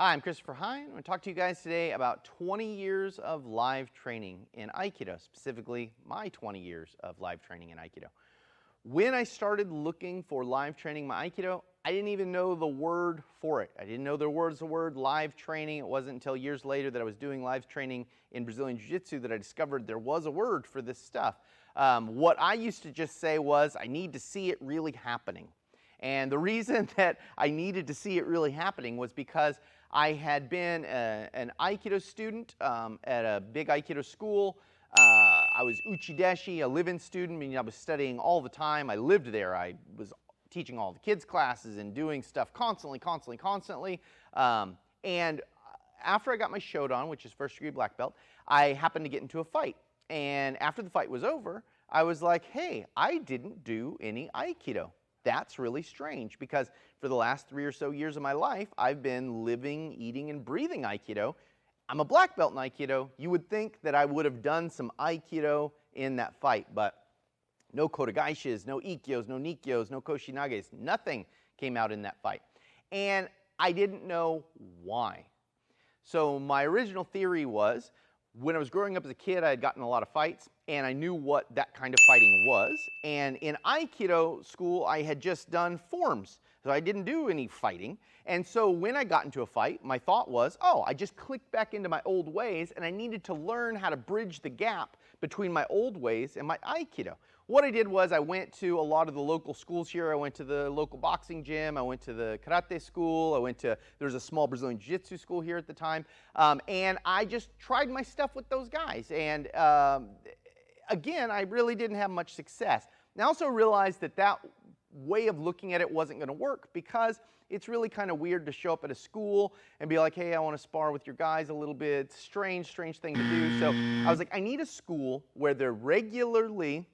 Hi, I'm Christopher Hine. I'm going to talk to you guys today about 20 years of live training in Aikido, specifically my 20 years of live training in Aikido. When I started looking for live training in my Aikido, I didn't even know the word for it. I didn't know there was the word live training. It wasn't until years later that I was doing live training in Brazilian Jiu-Jitsu that I discovered there was a word for this stuff. What I used to just say was, I need to see it really happening. And the reason that I needed to see it really happening was because I had been an Aikido student at a big Aikido school. I was Uchideshi, a live-in student, meaning I was studying all the time. I lived there. I was teaching all the kids' classes and doing stuff constantly. And after I got my Shodan, which is first degree black belt, I happened to get into a fight. And after the fight was over, I was like, hey, I didn't do any Aikido. That's really strange because for the last 3 or so years of my life, I've been living, eating, and breathing Aikido. I'm a black belt in Aikido. You would think that I would have done some Aikido in that fight, but no Kotegaishis, no Ikkyos, no Nikkyos, no Koshinages, nothing came out in that fight. And I didn't know why. So my original theory was, when I was growing up as a kid, I had gotten a lot of fights, and I knew what that kind of fighting was. And in Aikido school, I had just done forms, so I didn't do any fighting. And so when I got into a fight, my thought was, oh, I just clicked back into my old ways, and I needed to learn how to bridge the gap between my old ways and my Aikido. What I did was I went to a lot of the local schools here. I went to the local boxing gym. I went to the karate school. There was a small Brazilian Jiu-Jitsu school here at the time. And I just tried my stuff with those guys. And again, I really didn't have much success. And I also realized that that way of looking at it wasn't going to work because it's really kind of weird to show up at a school and be like, hey, I want to spar with your guys a little bit. Strange thing to do. So I was like, I need a school where they're regularly,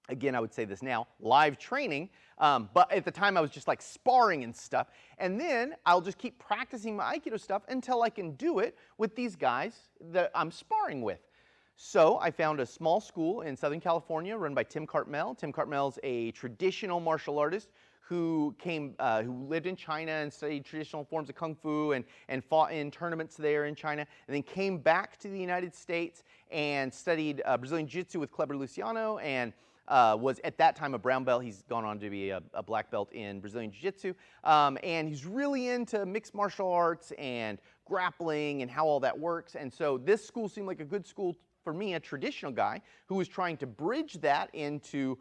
again, I would say this now, live training, but at the time I was just like sparring and stuff. And then I'll just keep practicing my Aikido stuff until I can do it with these guys that I'm sparring with. So I found a small school in Southern California run by Tim Cartmel. Tim Cartmel's a traditional martial artist who lived in China and studied traditional forms of Kung Fu and fought in tournaments there in China, and then came back to the United States and studied Brazilian Jiu-Jitsu with Kleber Luciano and was at that time a brown belt. He's gone on to be a black belt in Brazilian Jiu-Jitsu. And he's really into mixed martial arts and grappling and how all that works. And so this school seemed like a good school for me, a traditional guy who was trying to bridge that into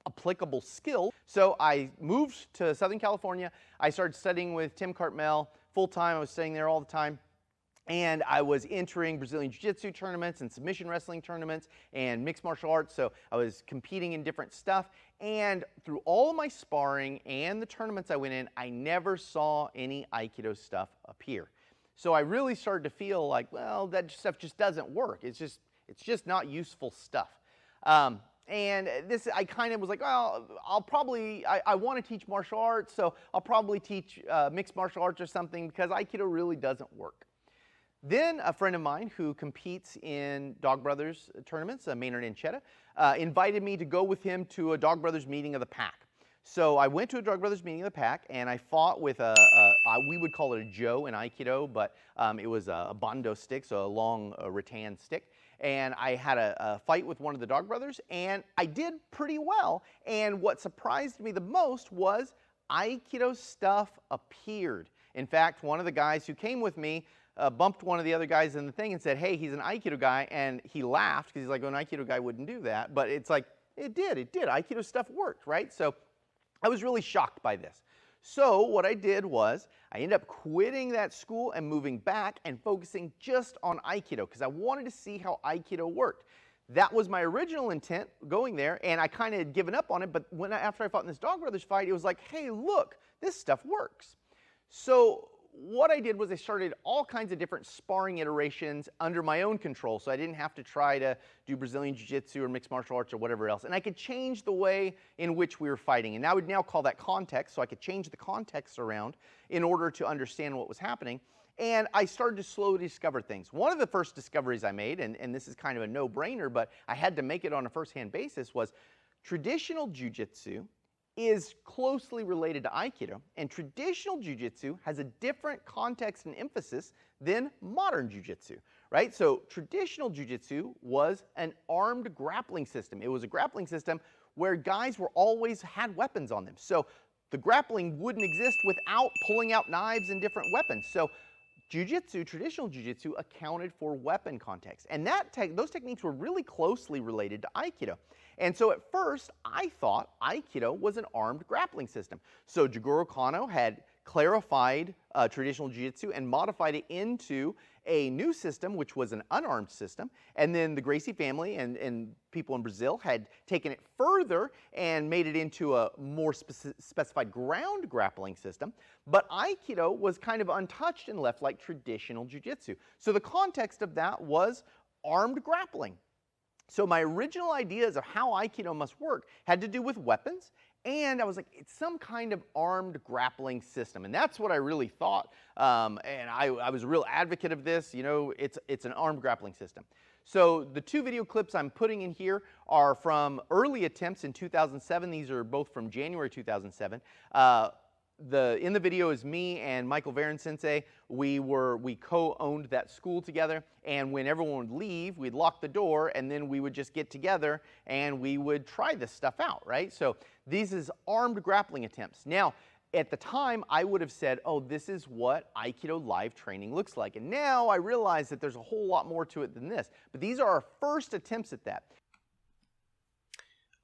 applicable skill. So I moved to Southern California. I started studying with Tim Cartmel full-time. I was studying there all the time. And I was entering Brazilian Jiu-Jitsu tournaments and submission wrestling tournaments and mixed martial arts. So I was competing in different stuff. And through all of my sparring and the tournaments I went in, I never saw any Aikido stuff appear. So I really started to feel like, well, that stuff just doesn't work. It's just not useful stuff. And this, I kind of was like, well, I want to teach martial arts, so I'll probably teach mixed martial arts or something because Aikido really doesn't work. Then a friend of mine who competes in Dog Brothers tournaments, Maynard Anchetta, invited me to go with him to a Dog Brothers meeting of the pack. So I went to a Dog Brothers meeting of the pack, and I fought with we would call it a Jo in Aikido, but it was a Bondo stick, so a long rattan stick. And I had a fight with one of the Dog Brothers, and I did pretty well. And what surprised me the most was Aikido stuff appeared. In fact, one of the guys who came with me bumped one of the other guys in the thing and said, hey, he's an Aikido guy, and he laughed because he's like, oh, an Aikido guy wouldn't do that. But it's like, it did. Aikido stuff worked, right? So I was really shocked by this. So what I did was I ended up quitting that school and moving back and focusing just on Aikido because I wanted to see how Aikido worked. That was my original intent going there, and I kind of had given up on it, but after I fought in this Dog Brothers fight, it was like, hey, look, this stuff works. So what I did was I started all kinds of different sparring iterations under my own control, so I didn't have to try to do Brazilian Jiu-Jitsu or mixed martial arts or whatever else. And I could change the way in which we were fighting. And I would now call that context, so I could change the context around in order to understand what was happening. And I started to slowly discover things. One of the first discoveries I made, and this is kind of a no-brainer, but I had to make it on a first-hand basis, was traditional Jiu-Jitsu is closely related to Aikido, and traditional Jiu-Jitsu has a different context and emphasis than modern Jiu-Jitsu, right? So traditional Jiu-Jitsu was an armed grappling system. It was a grappling system where guys were always had weapons on them. So the grappling wouldn't exist without pulling out knives and different weapons. So Jiu-Jitsu, traditional Jiu-Jitsu, accounted for weapon context. And those techniques were really closely related to Aikido. And so at first, I thought Aikido was an armed grappling system. So Jigoro Kano had clarified traditional Jiu-Jitsu and modified it into a new system, which was an unarmed system. And then the Gracie family and people in Brazil had taken it further and made it into a more specified ground grappling system. But Aikido was kind of untouched and left like traditional Jiu-Jitsu. So the context of that was armed grappling. So my original ideas of how Aikido must work had to do with weapons, and I was like, it's some kind of armed grappling system, and that's what I really thought, and I was a real advocate of this. You know, it's an armed grappling system. So the two video clips I'm putting in here are from early attempts in 2007. These are both from January 2007. In the video is me and Michael Varon Sensei. We co-owned that school together, and when everyone would leave, we'd lock the door, and then we would just get together and we would try this stuff out, right? So these is armed grappling attempts. Now, at the time, I would have said, oh, this is what Aikido live training looks like. And now I realize that there's a whole lot more to it than this. But these are our first attempts at that.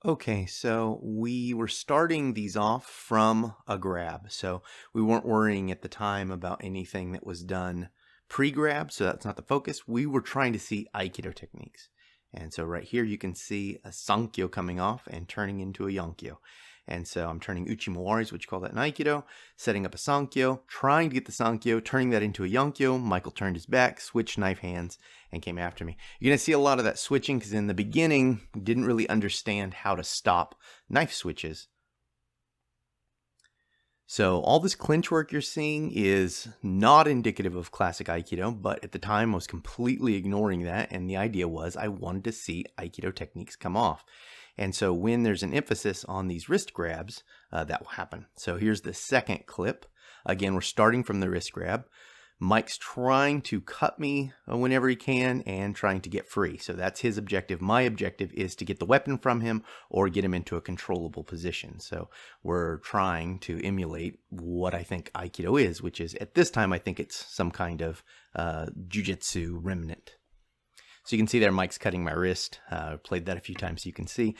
Okay, so we were starting these off from a grab. So we weren't worrying at the time about anything that was done pre-grab, so that's not the focus. We were trying to see Aikido techniques. And so right here you can see a Sankyo coming off and turning into a Yankyo. And so I'm turning Uchimawaris, which you call that in Aikido, setting up a Sankyo, trying to get the Sankyo, turning that into a Yankyo. Michael turned his back, switched knife hands, and came after me. You're going to see a lot of that switching because in the beginning, didn't really understand how to stop knife switches. So all this clinch work you're seeing is not indicative of classic Aikido, but at the time I was completely ignoring that, and the idea was I wanted to see Aikido techniques come off. And so when there's an emphasis on these wrist grabs, that will happen. So here's the second clip. Again, we're starting from the wrist grab. Mike's trying to cut me whenever he can and trying to get free. So that's his objective. My objective is to get the weapon from him or get him into a controllable position. So we're trying to emulate what I think Aikido is, which is at this time I think it's some kind of Jiu-Jitsu remnant. So you can see there Mike's cutting my wrist. Played that a few times so you can see.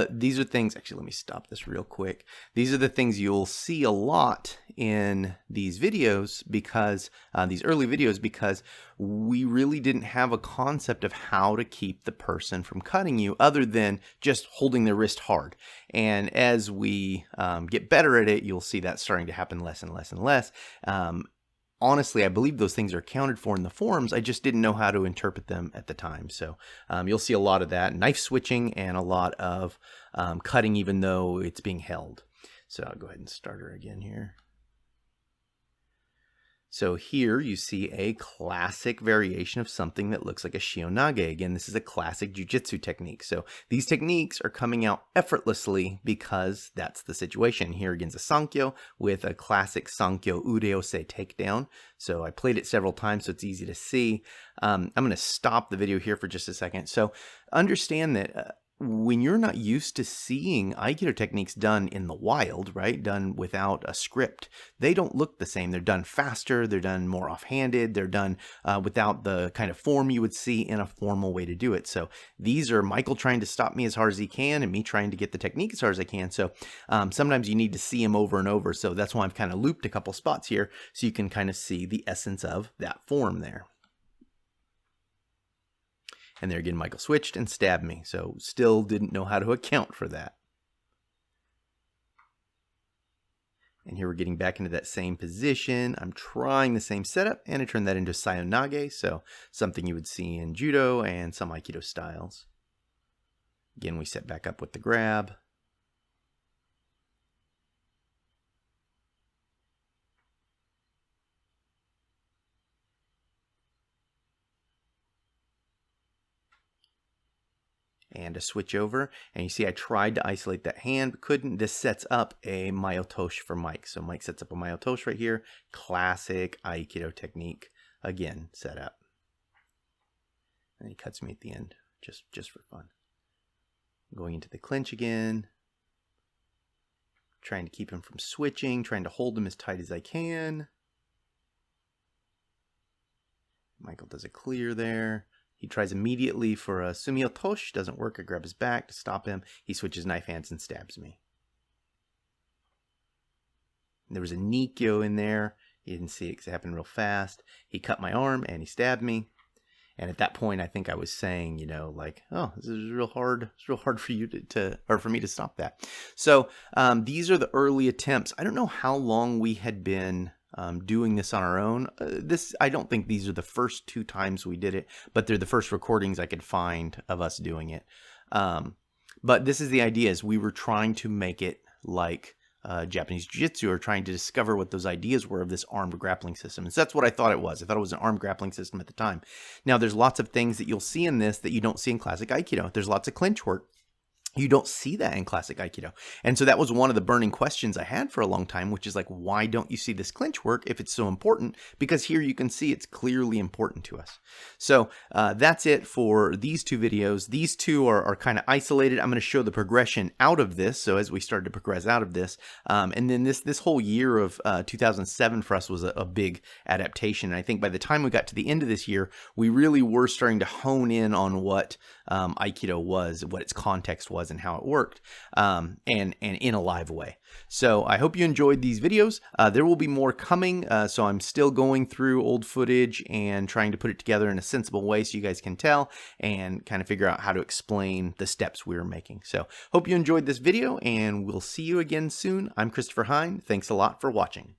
These are things, actually let me stop this real quick. These are the things you'll see a lot in these videos because, these early videos, because we really didn't have a concept of how to keep the person from cutting you other than just holding their wrist hard. And as we get better at it, you'll see that starting to happen less and less and less. Honestly, I believe those things are accounted for in the forums. I just didn't know how to interpret them at the time. So you'll see a lot of that, knife switching and a lot of cutting even though it's being held. So I'll go ahead and start her again here. So here you see a classic variation of something that looks like a Shihonage. Again, this is a classic Jiu-Jitsu technique. So these techniques are coming out effortlessly because that's the situation. Here again's a Sankyo with a classic Sankyo Ureose takedown. So I played it several times so it's easy to see. I'm going to stop the video here for just a second. So understand that when you're not used to seeing Aikido techniques done in the wild, right, done without a script, they don't look the same. They're done faster, they're done more offhanded, they're done without the kind of form you would see in a formal way to do it. So these are Michael trying to stop me as hard as he can and me trying to get the technique as hard as I can. So sometimes you need to see them over and over. So that's why I've kind of looped a couple spots here so you can kind of see the essence of that form there. And there again, Michael switched and stabbed me, so still didn't know how to account for that. And here we're getting back into that same position. I'm trying the same setup, and I turned that into Sayonage, so something you would see in Judo and some Aikido styles. Again, we set back up with the grab. and a switch over. And you see I tried to isolate that hand, but couldn't. This sets up a Mayotoshi for Mike. So Mike sets up a Mayotoshi right here. Classic Aikido technique. Again, set up. And he cuts me at the end, just for fun. Going into the clinch again. Trying to keep him from switching, trying to hold him as tight as I can. Michael does a clear there. He tries immediately for a Sumiotoshi. Doesn't work. I grab his back to stop him. He switches knife hands and stabs me. And there was a Nikyo in there. You didn't see it because it happened real fast. He cut my arm and he stabbed me. And at that point, I think I was saying, you know, like, oh, this is real hard. It's real hard for you or for me to stop that. So these are the early attempts. I don't know how long we had been doing this on our own. I don't think these are the first 2 times we did it, but they're the first recordings I could find of us doing it. But this is the idea: is we were trying to make it like Japanese Jiu-Jitsu, or trying to discover what those ideas were of this armed grappling system. And so that's what I thought it was. I thought it was an armed grappling system at the time. Now, there's lots of things that you'll see in this that you don't see in classic Aikido. There's lots of clinch work. You don't see that in classic Aikido. And so that was one of the burning questions I had for a long time, which is like, why don't you see this clinch work if it's so important? Because here you can see it's clearly important to us. So that's it for these 2 videos. These 2 are kind of isolated. I'm going to show the progression out of this. So as we started to progress out of this, and then this whole year of 2007 for us was a big adaptation. And I think by the time we got to the end of this year, we really were starting to hone in on what Aikido was, what its context was, and how it worked, and in a live way. So I hope you enjoyed these videos. There will be more coming, so I'm still going through old footage and trying to put it together in a sensible way so you guys can tell and kind of figure out how to explain the steps we were making. So hope you enjoyed this video, and we'll see you again soon. I'm Christopher Hine. Thanks a lot for watching.